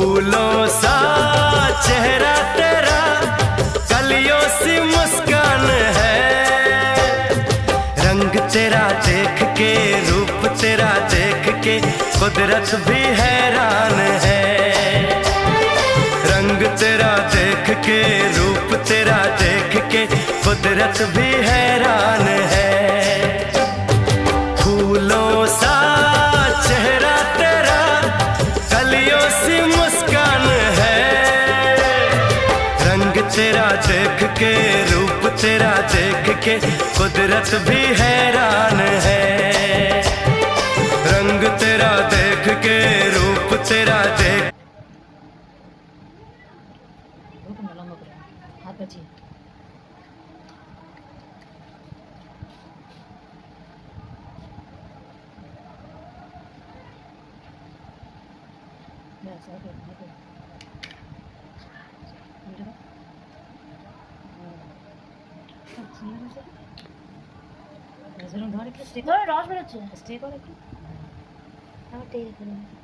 फूलों सा चेहरा तेरा, कलियों सी मुस्कान है। रंग तेरा देख के, रूप तेरा देख के, कुदरत भी हैरान है। रंग तेरा देख के, रूप तेरा देख के, कुदरत भी हैरान है। फूलों सा चेहरा तेरा, कलियों सी मुस्कान है। रंग तेरा देख के, रूप तेरा देख के, कुदरत भी हैरान है। रंग तेरा देख के, रूप तेरा देख। हाथ बचिए। ধরে ধরে কি স্টে করে রস বেরোচ্ছে স্টে করে কি আমার টেক করে